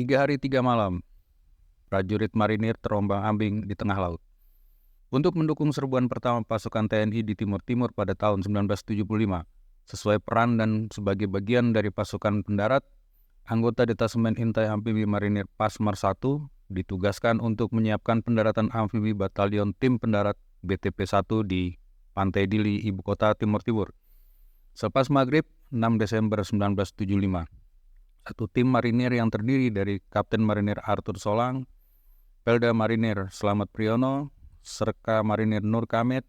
3 hari 3 malam, prajurit marinir terombang-ambing di tengah laut. Untuk mendukung serbuan pertama pasukan TNI di Timur Timur pada tahun 1975, sesuai peran dan sebagai bagian dari pasukan pendarat, anggota Detasemen Intai Amfibi Marinir Pasmar 1 ditugaskan untuk menyiapkan pendaratan amfibi Batalion Tim Pendarat BTP 1 di Pantai Dili, ibu kota Timur Timur. Selepas maghrib 6 Desember 1975, satu tim marinir yang terdiri dari Kapten Marinir Arthur Solang, Pelda Marinir Slamet Priyono, Serka Marinir Nur Kamit,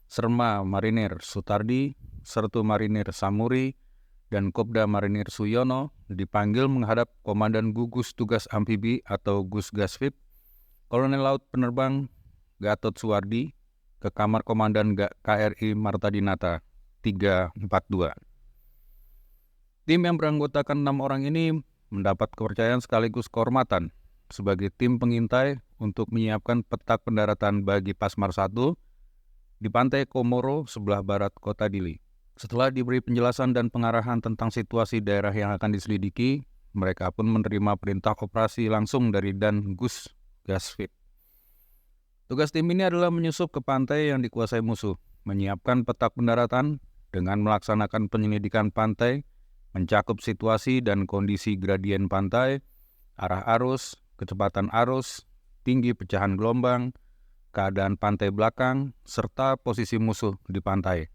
Serma Marinir Sutardi, Sertu Marinir Samuri, dan Kopda Marinir Suyono dipanggil menghadap Komandan Gugus Tugas Amfibi atau Gusgasvip, Kolonel Laut Penerbang Gatot Suwardi, ke kamar Komandan KRI Marta Dinata 342. Tim yang beranggotakan 6 orang ini mendapat kepercayaan sekaligus kehormatan sebagai tim pengintai untuk menyiapkan peta pendaratan bagi Pasmar 1 di Pantai Komoro sebelah barat kota Dili. Setelah diberi penjelasan dan pengarahan tentang situasi daerah yang akan diselidiki, mereka pun menerima perintah operasi langsung dari Dan Gus Gasvip. Tugas tim ini adalah menyusup ke pantai yang dikuasai musuh, menyiapkan peta pendaratan dengan melaksanakan penyelidikan pantai, mencakup situasi dan kondisi gradien pantai, arah arus, kecepatan arus, tinggi pecahan gelombang, keadaan pantai belakang, serta posisi musuh di pantai.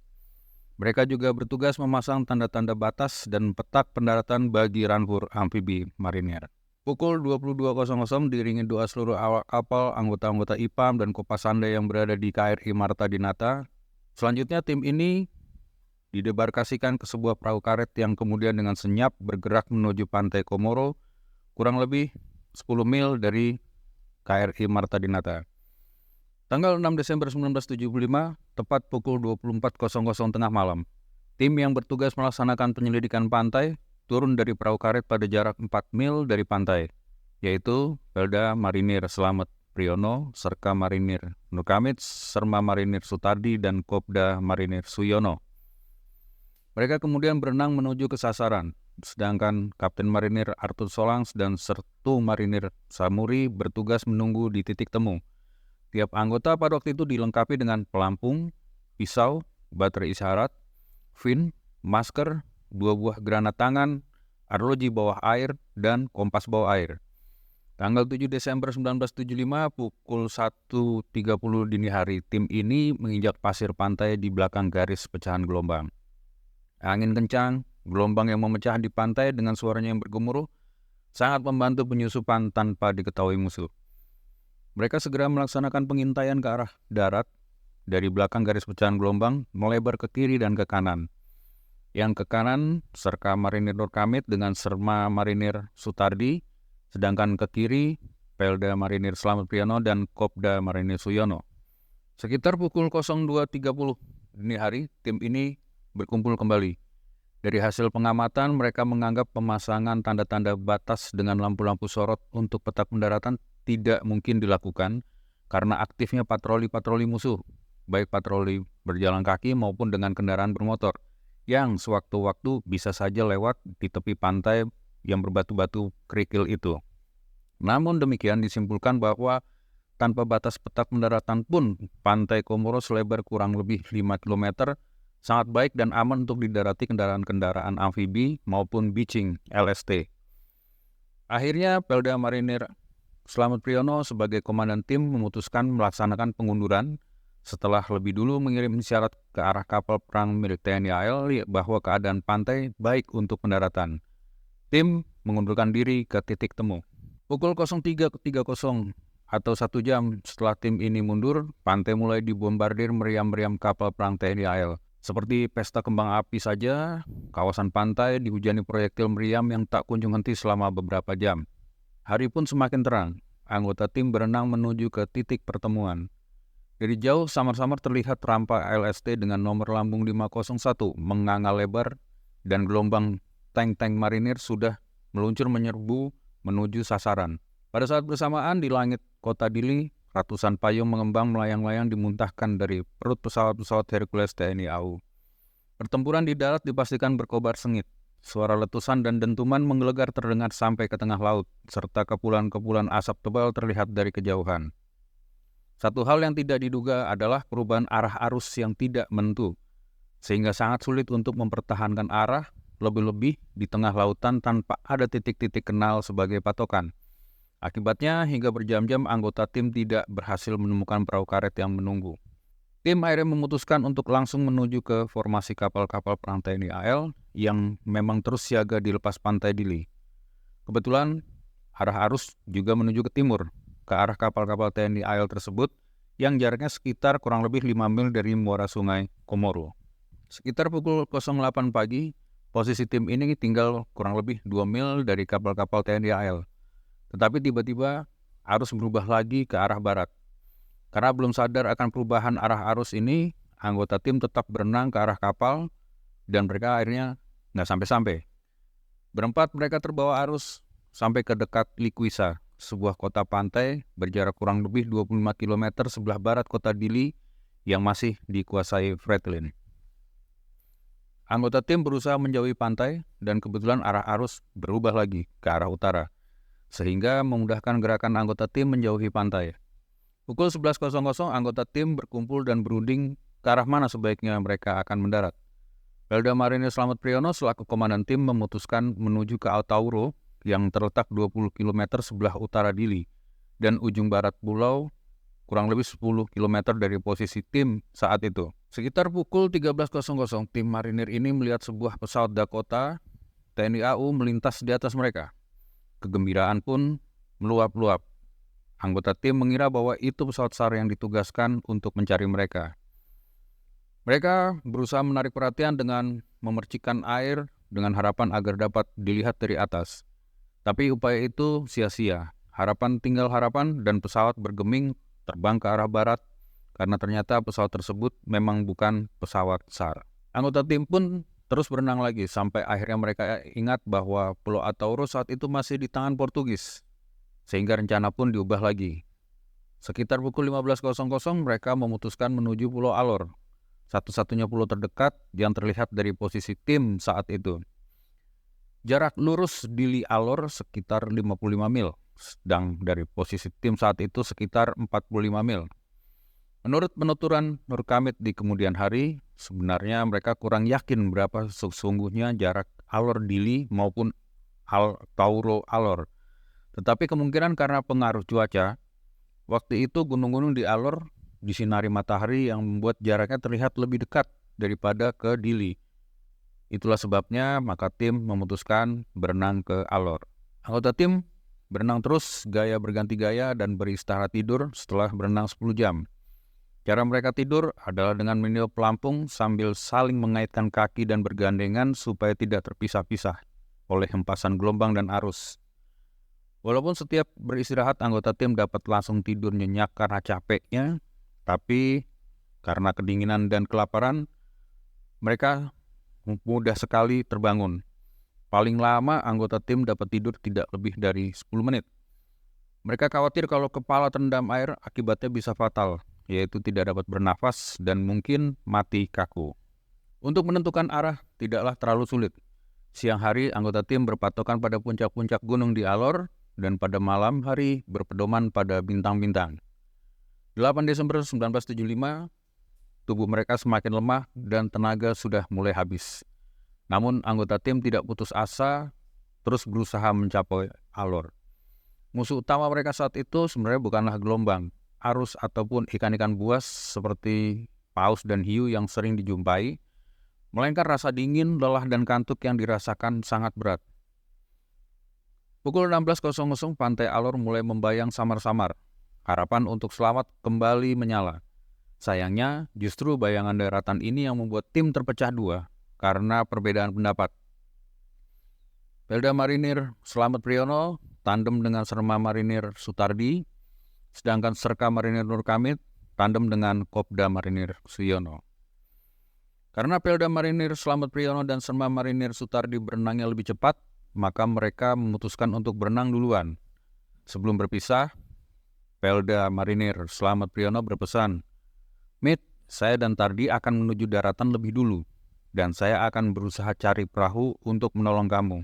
Mereka juga bertugas memasang tanda-tanda batas dan petak pendaratan bagi ranfur amfibi marinir. Pukul 22.00 diiringi doa seluruh awak kapal, anggota-anggota IPAM dan Kopasanda yang berada di KRI Marta Dinata. Selanjutnya tim ini didebarkasikan ke sebuah perahu karet yang kemudian dengan senyap bergerak menuju Pantai Komoro, kurang lebih 10 mil dari KRI Marta Dinata. Tanggal 6 Desember 1975, tepat pukul 24.00 tengah malam, tim yang bertugas melaksanakan penyelidikan pantai turun dari perahu karet pada jarak 4 mil dari pantai, yaitu Pelda Marinir Slamet Priyono, Serka Marinir Nukamit, Serma Marinir Sutardi, dan Kopda Marinir Suyono. Mereka kemudian berenang menuju ke sasaran, sedangkan Kapten Marinir Arthur Solang dan Sertu Marinir Samuri bertugas menunggu di titik temu. Tiap anggota pada waktu itu dilengkapi dengan pelampung, pisau, baterai isyarat, fin, masker, 2 buah granat tangan, arloji bawah air, dan kompas bawah air. Tanggal 7 Desember 1975 pukul 1.30 dini hari, tim ini menginjak pasir pantai di belakang garis pecahan gelombang. Angin kencang, gelombang yang memecah di pantai dengan suaranya yang bergemuruh, sangat membantu penyusupan tanpa diketahui musuh. Mereka segera melaksanakan pengintaian ke arah darat, dari belakang garis pecahan gelombang, melebar ke kiri dan ke kanan. Yang ke kanan, Serka Marinir Nur Kamit dengan Serma Marinir Sutardi, sedangkan ke kiri, Pelda Marinir Slamet Priyono dan Kopda Marinir Suyono. Sekitar pukul 02.30 dini hari, tim ini berkumpul kembali. Dari hasil pengamatan, mereka menganggap pemasangan tanda-tanda batas dengan lampu-lampu sorot untuk peta pendaratan tidak mungkin dilakukan karena aktifnya patroli-patroli musuh, baik patroli berjalan kaki maupun dengan kendaraan bermotor, yang sewaktu-waktu bisa saja lewat di tepi pantai yang berbatu-batu kerikil itu. Namun demikian disimpulkan bahwa tanpa batas peta pendaratan pun, Pantai Komoro selebar kurang lebih 5 km, sangat baik dan aman untuk didarati kendaraan-kendaraan amfibi maupun beaching LST. Akhirnya Pelda Marinir Slamet Priyono sebagai komandan tim memutuskan melaksanakan pengunduran setelah lebih dulu mengirim isyarat ke arah kapal perang milik TNI AL bahwa keadaan pantai baik untuk pendaratan. Tim mengundurkan diri ke titik temu. Pukul 03.30 atau 1 jam setelah tim ini mundur, pantai mulai dibombardir meriam-meriam kapal perang TNI AL. Seperti pesta kembang api saja, kawasan pantai dihujani proyektil meriam yang tak kunjung henti selama beberapa jam. Hari pun semakin terang, anggota tim berenang menuju ke titik pertemuan. Dari jauh, samar-samar terlihat rampa LST dengan nomor lambung 501 menganga lebar dan gelombang tank-tank marinir sudah meluncur menyerbu menuju sasaran. Pada saat bersamaan di langit kota Dili, ratusan payung mengembang melayang-layang dimuntahkan dari perut pesawat-pesawat Hercules TNI AU. Pertempuran di darat dipastikan berkobar sengit. Suara letusan dan dentuman menggelegar terdengar sampai ke tengah laut, serta kepulan-kepulan asap tebal terlihat dari kejauhan. Satu hal yang tidak diduga adalah perubahan arah arus yang tidak menentu, sehingga sangat sulit untuk mempertahankan arah, lebih-lebih di tengah lautan tanpa ada titik-titik kenal sebagai patokan. Akibatnya, hingga berjam-jam anggota tim tidak berhasil menemukan perahu karet yang menunggu. Tim akhirnya memutuskan untuk langsung menuju ke formasi kapal-kapal perang TNI AL yang memang terus siaga di lepas pantai Dili. Kebetulan, arah arus juga menuju ke timur, ke arah kapal-kapal TNI AL tersebut yang jaraknya sekitar kurang lebih 5 mil dari muara sungai Komoro. Sekitar pukul 08 pagi, posisi tim ini tinggal kurang lebih 2 mil dari kapal-kapal TNI AL. Tetapi tiba-tiba arus berubah lagi ke arah barat. Karena belum sadar akan perubahan arah arus ini, anggota tim tetap berenang ke arah kapal dan mereka akhirnya nggak sampai-sampai. Berempat mereka terbawa arus sampai ke dekat Likuisa, sebuah kota pantai berjarak kurang lebih 25 km sebelah barat kota Dili yang masih dikuasai Fretilin. Anggota tim berusaha menjauhi pantai dan kebetulan arah arus berubah lagi ke arah utara, sehingga memudahkan gerakan anggota tim menjauhi pantai. Pukul 11.00 anggota tim berkumpul dan berunding ke arah mana sebaiknya mereka akan mendarat. Pelda Marinir Slamet Priyono selaku komandan tim memutuskan menuju ke Altauro yang terletak 20 km sebelah utara Dili dan ujung barat pulau kurang lebih 10 km dari posisi tim saat itu. Sekitar pukul 13.00 tim marinir ini melihat sebuah pesawat Dakota TNI AU melintas di atas mereka. Kegembiraan pun meluap-luap. Anggota tim mengira bahwa itu pesawat SAR yang ditugaskan untuk mencari mereka. Mereka berusaha menarik perhatian dengan memercikkan air dengan harapan agar dapat dilihat dari atas. Tapi upaya itu sia-sia. Harapan tinggal harapan dan pesawat bergeming terbang ke arah barat karena ternyata pesawat tersebut memang bukan pesawat SAR. Anggota tim pun terus berenang lagi sampai akhirnya mereka ingat bahwa Pulau Atauro saat itu masih di tangan Portugis. Sehingga rencana pun diubah lagi. Sekitar pukul 15.00 mereka memutuskan menuju Pulau Alor, satu-satunya pulau terdekat yang terlihat dari posisi tim saat itu. Jarak lurus Dili Alor sekitar 55 mil, sedang dari posisi tim saat itu sekitar 45 mil. Menurut penuturan Nur Kamit di kemudian hari, sebenarnya mereka kurang yakin berapa sesungguhnya jarak Alor Dili maupun Tauro Alor. Tetapi kemungkinan karena pengaruh cuaca, waktu itu gunung-gunung di Alor disinari matahari yang membuat jaraknya terlihat lebih dekat daripada ke Dili. Itulah sebabnya maka tim memutuskan berenang ke Alor. Anggota tim berenang terus gaya berganti gaya dan beristirahat tidur setelah berenang 10 jam. Cara mereka tidur adalah dengan meniup pelampung sambil saling mengaitkan kaki dan bergandengan supaya tidak terpisah-pisah oleh hempasan gelombang dan arus. Walaupun setiap beristirahat anggota tim dapat langsung tidur nyenyak karena capeknya, tapi karena kedinginan dan kelaparan, mereka mudah sekali terbangun. Paling lama anggota tim dapat tidur tidak lebih dari 10 menit. Mereka khawatir kalau kepala terendam air akibatnya bisa fatal, yaitu tidak dapat bernafas dan mungkin mati kaku. Untuk menentukan arah tidaklah terlalu sulit. Siang hari anggota tim berpatokan pada puncak-puncak gunung di Alor, dan pada malam hari berpedoman pada bintang-bintang. 8 Desember 1975, tubuh mereka semakin lemah dan tenaga sudah mulai habis. Namun anggota tim tidak putus asa, terus berusaha mencapai Alor. Musuh utama mereka saat itu sebenarnya bukanlah gelombang, arus ataupun ikan-ikan buas seperti paus dan hiu yang sering dijumpai, melainkan rasa dingin, lelah dan kantuk yang dirasakan sangat berat. Pukul 16.00 pantai Alor mulai membayang samar-samar. Harapan untuk selamat kembali menyala. Sayangnya, justru bayangan daratan ini yang membuat tim terpecah dua karena perbedaan pendapat. Pelda Marinir Slamet Priyono tandem dengan Serma Marinir Sutardi, sedangkan Serka Marinir Nur Kamit tandem dengan Kopda Marinir Suyono. Karena Pelda Marinir Slamet Priyono dan Serma Marinir Sutardi berenangnya lebih cepat, maka mereka memutuskan untuk berenang duluan. Sebelum berpisah, Pelda Marinir Slamet Priyono berpesan, "Mit, saya dan Tardi akan menuju daratan lebih dulu, dan saya akan berusaha cari perahu untuk menolong kamu.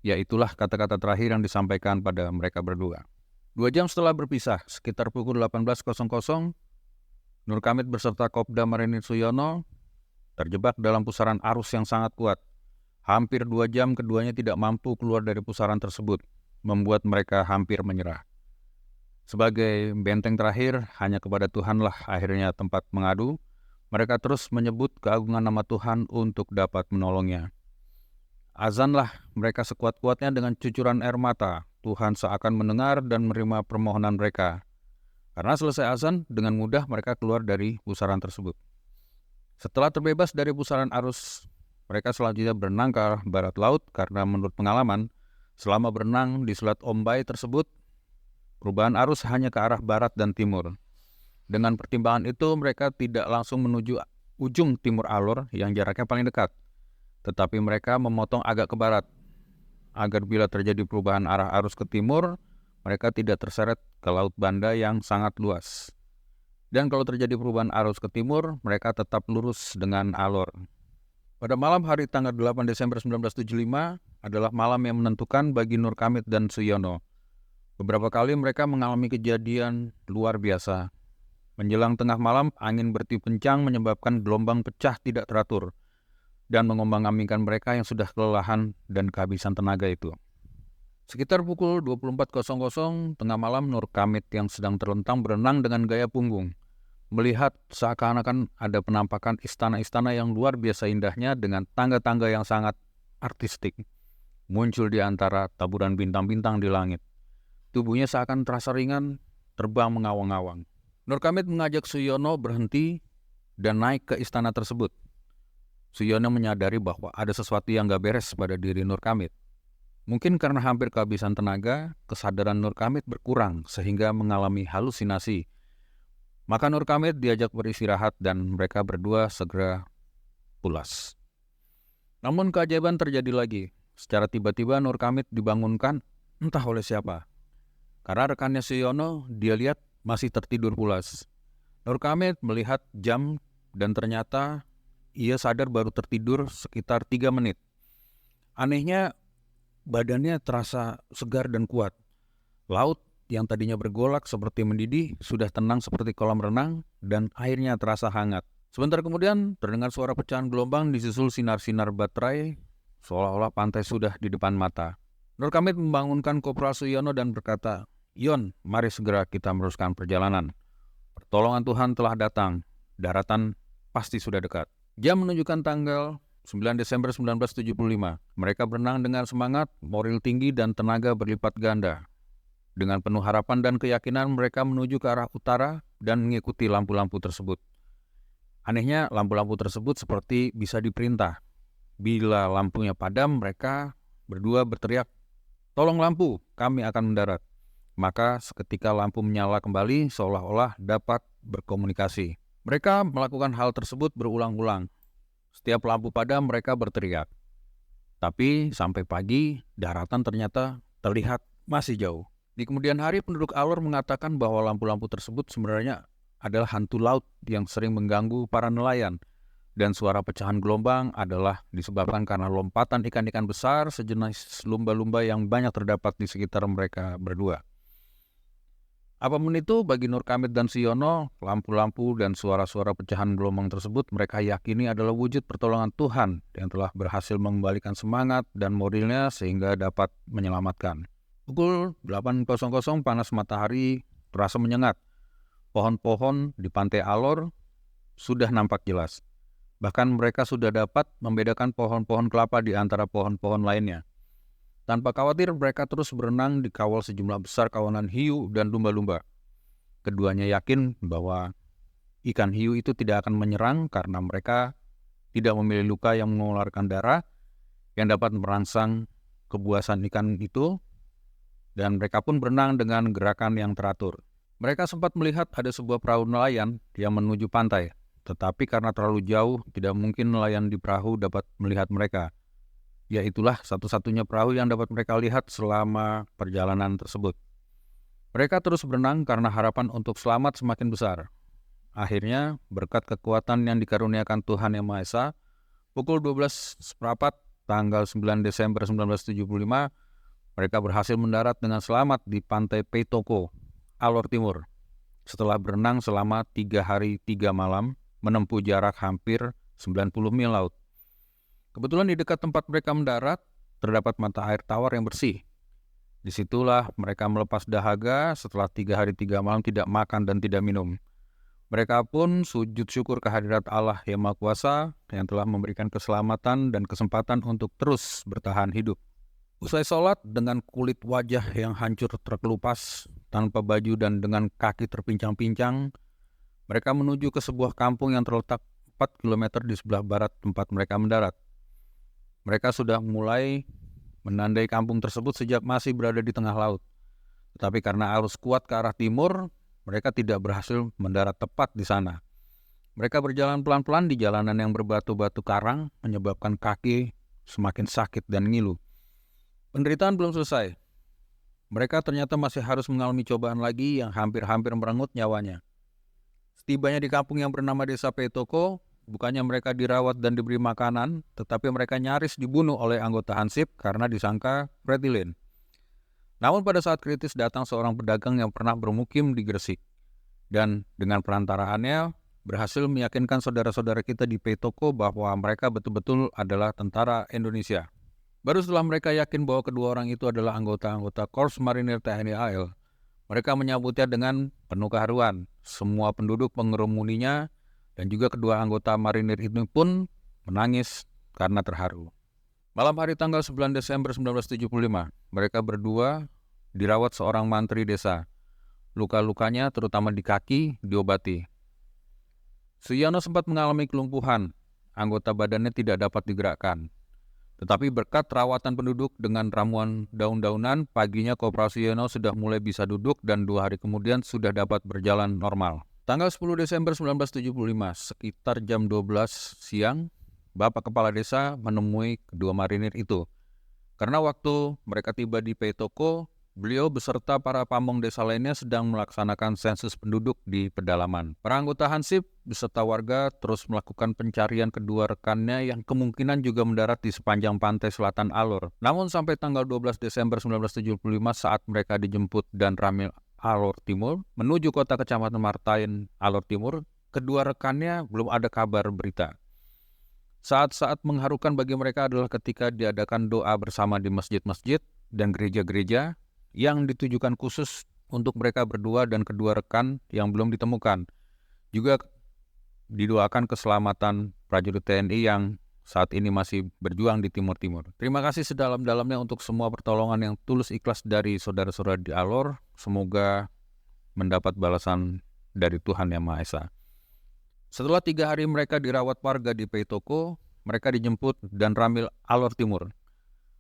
Ya, itulah kata-kata terakhir yang disampaikan pada mereka berdua. 2 jam setelah berpisah, sekitar pukul 18.00, Nur Kamit beserta Kopda Marinir Suyono terjebak dalam pusaran arus yang sangat kuat. Hampir 2 jam keduanya tidak mampu keluar dari pusaran tersebut, membuat mereka hampir menyerah. Sebagai benteng terakhir, hanya kepada Tuhanlah akhirnya tempat mengadu. Mereka terus menyebut keagungan nama Tuhan untuk dapat menolongnya. Azanlah mereka sekuat-kuatnya dengan cucuran air mata. Tuhan seakan mendengar dan menerima permohonan mereka. Karena selesai azan, dengan mudah mereka keluar dari pusaran tersebut. Setelah terbebas dari pusaran arus, mereka selanjutnya berenang ke arah barat laut karena menurut pengalaman, selama berenang di Selat Ombay tersebut, perubahan arus hanya ke arah barat dan timur. Dengan pertimbangan itu, mereka tidak langsung menuju ujung timur alur yang jaraknya paling dekat, tetapi mereka memotong agak ke barat, agar bila terjadi perubahan arah arus ke timur, mereka tidak terseret ke Laut Banda yang sangat luas. Dan kalau terjadi perubahan arus ke timur, mereka tetap lurus dengan alur. Pada malam hari tanggal 8 Desember 1975 adalah malam yang menentukan bagi Nur Kamit dan Suyono. Beberapa kali mereka mengalami kejadian luar biasa. Menjelang tengah malam, angin bertiup kencang menyebabkan gelombang pecah tidak teratur dan mengombang-ambingkan mereka yang sudah kelelahan dan kehabisan tenaga itu. Sekitar pukul 24.00 tengah malam, Nur Kamit yang sedang terlentang berenang dengan gaya punggung, melihat seakan-akan ada penampakan istana-istana yang luar biasa indahnya dengan tangga-tangga yang sangat artistik muncul di antara taburan bintang-bintang di langit. Tubuhnya seakan terasa ringan, terbang mengawang-awang. Nur Kamit mengajak Suyono berhenti dan naik ke istana tersebut. Suyono menyadari bahwa ada sesuatu yang gak beres pada diri Nur Kamit. Mungkin karena hampir kehabisan tenaga, kesadaran Nur Kamit berkurang sehingga mengalami halusinasi. Maka Nur Kamit diajak beristirahat dan mereka berdua segera pulas. Namun keajaiban terjadi lagi. Secara tiba-tiba Nur Kamit dibangunkan entah oleh siapa. Karena rekannya Suyono, dia lihat masih tertidur pulas. Nur Kamit melihat jam dan ternyata ia sadar baru tertidur sekitar 3 menit. Anehnya, badannya terasa segar dan kuat. Laut yang tadinya bergolak seperti mendidih sudah tenang seperti kolam renang dan airnya terasa hangat. Sebentar kemudian terdengar suara pecahan gelombang disusul sinar-sinar baterai seolah-olah pantai sudah di depan mata. Nur Kamit membangunkan Kopral Suyono dan berkata, "Yon, mari segera kita meneruskan perjalanan. Pertolongan Tuhan telah datang, daratan pasti sudah dekat." Jam menunjukkan tanggal 9 Desember 1975. Mereka berenang dengan semangat, moral tinggi dan tenaga berlipat ganda. Dengan penuh harapan dan keyakinan mereka menuju ke arah utara dan mengikuti lampu-lampu tersebut. Anehnya, lampu-lampu tersebut seperti bisa diperintah. Bila lampunya padam, mereka berdua berteriak, "Tolong lampu, kami akan mendarat." Maka seketika lampu menyala kembali seolah-olah dapat berkomunikasi. Mereka melakukan hal tersebut berulang-ulang. Setiap lampu padam mereka berteriak. Tapi sampai pagi, daratan ternyata terlihat masih jauh. Di kemudian hari, penduduk alur mengatakan bahwa lampu-lampu tersebut sebenarnya adalah hantu laut yang sering mengganggu para nelayan. Dan suara pecahan gelombang adalah disebabkan karena lompatan ikan-ikan besar sejenis lumba-lumba yang banyak terdapat di sekitar mereka berdua. Apapun itu, bagi Nur Kamit dan Suyono, lampu-lampu dan suara-suara pecahan gelombang tersebut mereka yakini adalah wujud pertolongan Tuhan yang telah berhasil mengembalikan semangat dan moralnya sehingga dapat menyelamatkan. Pukul 8.00 panas matahari terasa menyengat. Pohon-pohon di pantai Alor sudah nampak jelas. Bahkan mereka sudah dapat membedakan pohon-pohon kelapa di antara pohon-pohon lainnya. Tanpa khawatir, mereka terus berenang di kawal sejumlah besar kawanan hiu dan lumba-lumba. Keduanya yakin bahwa ikan hiu itu tidak akan menyerang karena mereka tidak memiliki luka yang mengeluarkan darah yang dapat merangsang kebuasan ikan itu, dan mereka pun berenang dengan gerakan yang teratur. Mereka sempat melihat ada sebuah perahu nelayan yang menuju pantai, tetapi karena terlalu jauh, tidak mungkin nelayan di perahu dapat melihat mereka. Ya, itulah satu-satunya perahu yang dapat mereka lihat selama perjalanan tersebut. Mereka terus berenang karena harapan untuk selamat semakin besar. Akhirnya, berkat kekuatan yang dikaruniakan Tuhan Yang Maha Esa, Pukul 12.15 tanggal 9 Desember 1975, mereka berhasil mendarat dengan selamat di pantai Peitoko, Alor Timur. Setelah berenang selama 3 hari 3 malam, menempuh jarak hampir 90 mil laut. Kebetulan di dekat tempat mereka mendarat, terdapat mata air tawar yang bersih. Disitulah mereka melepas dahaga setelah 3 hari 3 malam tidak makan dan tidak minum. Mereka pun sujud syukur kehadirat Allah yang Maha Kuasa yang telah memberikan keselamatan dan kesempatan untuk terus bertahan hidup. Usai sholat dengan kulit wajah yang hancur terkelupas, tanpa baju dan dengan kaki terpincang-pincang, mereka menuju ke sebuah kampung yang terletak 4 km di sebelah barat tempat mereka mendarat. Mereka sudah mulai menandai kampung tersebut sejak masih berada di tengah laut. Tetapi karena arus kuat ke arah timur, mereka tidak berhasil mendarat tepat di sana. Mereka berjalan pelan-pelan di jalanan yang berbatu-batu karang, menyebabkan kaki semakin sakit dan ngilu. Penderitaan belum selesai. Mereka ternyata masih harus mengalami cobaan lagi yang hampir-hampir merenggut nyawanya. Setibanya di kampung yang bernama Desa Peitoko, bukannya mereka dirawat dan diberi makanan, tetapi mereka nyaris dibunuh oleh anggota Hansip karena disangka pretilin. Namun pada saat kritis datang seorang pedagang yang pernah bermukim di Gresik, dan dengan perantaraannya berhasil meyakinkan saudara-saudara kita di Peitoko bahwa mereka betul-betul adalah tentara Indonesia. Baru setelah mereka yakin bahwa kedua orang itu adalah anggota-anggota Korps Marinir TNI AL, mereka menyambutnya dengan penuh keharuan. Semua penduduk mengerumuninya dan juga kedua anggota marinir itu pun menangis karena terharu. Malam hari tanggal 9 Desember 1975, mereka berdua dirawat seorang mantri desa. Luka-lukanya terutama di kaki diobati. Suyono sempat mengalami kelumpuhan, anggota badannya tidak dapat digerakkan. Tetapi berkat rawatan penduduk dengan ramuan daun-daunan, paginya Koperasi Suyono sudah mulai bisa duduk dan 2 hari kemudian sudah dapat berjalan normal. Tanggal 10 Desember 1975, sekitar jam 12 siang, Bapak Kepala Desa menemui kedua marinir itu. Karena waktu mereka tiba di Peitoko, beliau beserta para pamong desa lainnya sedang melaksanakan sensus penduduk di pedalaman. Para anggota Hansip beserta warga terus melakukan pencarian kedua rekannya yang kemungkinan juga mendarat di sepanjang pantai selatan Alor. Namun sampai tanggal 12 Desember 1975 saat mereka dijemput dan Ramil Alor Timur menuju kota kecamatan Martain Alor Timur, kedua rekannya belum ada kabar berita. Saat-saat mengharukan bagi mereka adalah ketika diadakan doa bersama di masjid-masjid dan gereja-gereja yang ditujukan khusus untuk mereka berdua dan kedua rekan yang belum ditemukan. Juga didoakan keselamatan prajurit TNI yang saat ini masih berjuang di Timur-Timur. Terima kasih sedalam-dalamnya untuk semua pertolongan yang tulus ikhlas dari saudara-saudara di Alor. Semoga mendapat balasan dari Tuhan Yang Maha Esa. Setelah 3 hari mereka dirawat warga di Peitoko, mereka dijemput dan Ramil Alor Timur.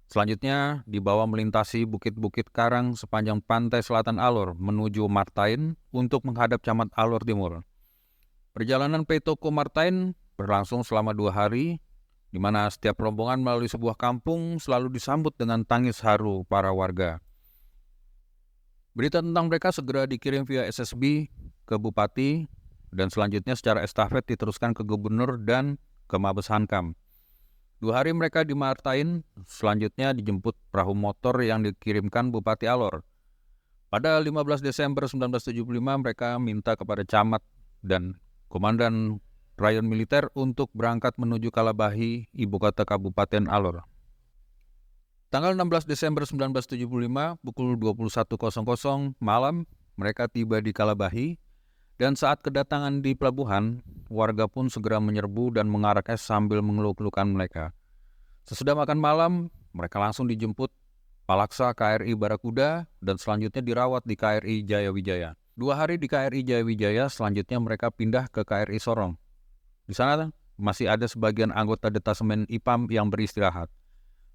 Selanjutnya dibawa melintasi bukit-bukit karang sepanjang pantai selatan Alor menuju Martain untuk menghadap camat Alor Timur. Perjalanan Peitoko Martain berlangsung selama 2 hari, di mana setiap rombongan melalui sebuah kampung selalu disambut dengan tangis haru para warga. Berita tentang mereka segera dikirim via SSB ke Bupati dan selanjutnya secara estafet diteruskan ke Gubernur dan ke Mabes Hankam. 2 hari mereka di Martain, selanjutnya dijemput perahu motor yang dikirimkan Bupati Alor. Pada 15 Desember 1975 mereka minta kepada camat dan komandan rayon militer untuk berangkat menuju Kalabahi, ibu kota Kabupaten Alor. Tanggal 16 Desember 1975 pukul 21.00 malam mereka tiba di Kalabahi. Dan saat kedatangan di pelabuhan, warga pun segera menyerbu dan mengaraknya sambil mengeluh-elukan mereka. Sesudah makan malam, mereka langsung dijemput Palaksa KRI Barakuda dan selanjutnya dirawat di KRI Jayawijaya. 2 hari di KRI Jayawijaya, selanjutnya mereka pindah ke KRI Sorong. Di sana masih ada sebagian anggota detasemen IPAM yang beristirahat.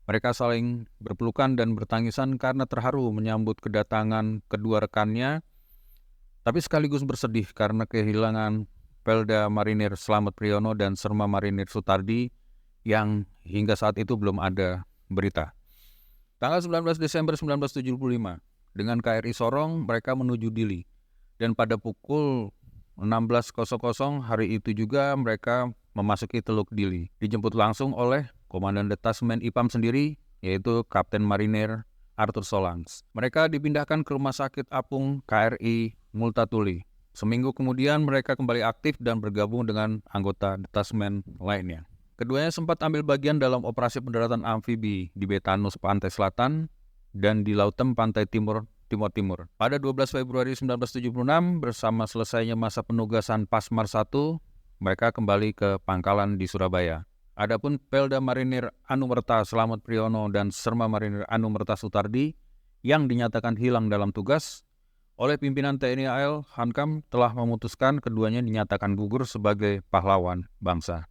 Mereka saling berpelukan dan bertangisan karena terharu menyambut kedatangan kedua rekannya, tapi sekaligus bersedih karena kehilangan Pelda Marinir Slamet Priyono dan Serma Marinir Sutardi yang hingga saat itu belum ada berita. Tanggal 19 Desember 1975, dengan KRI Sorong mereka menuju Dili. Dan pada pukul 16.00 hari itu juga mereka memasuki Teluk Dili, dijemput langsung oleh Komandan Detasmen IPAM sendiri, yaitu Kapten Marinir Arthur Solans. Mereka dipindahkan ke Rumah Sakit Apung KRI Multatuli. Seminggu kemudian mereka kembali aktif dan bergabung dengan anggota detasmen lainnya. Keduanya sempat ambil bagian dalam operasi pendaratan amfibi di Betanus Pantai Selatan dan di Lautem Pantai Timur. Pada 12 Februari 1976, bersama selesainya masa penugasan Pasmar 1, mereka kembali ke pangkalan di Surabaya. Adapun Pelda Marinir Anumerta Slamet Priyono dan Serma Marinir Anumerta Sutardi yang dinyatakan hilang dalam tugas oleh pimpinan TNI AL Hankam telah memutuskan keduanya dinyatakan gugur sebagai pahlawan bangsa.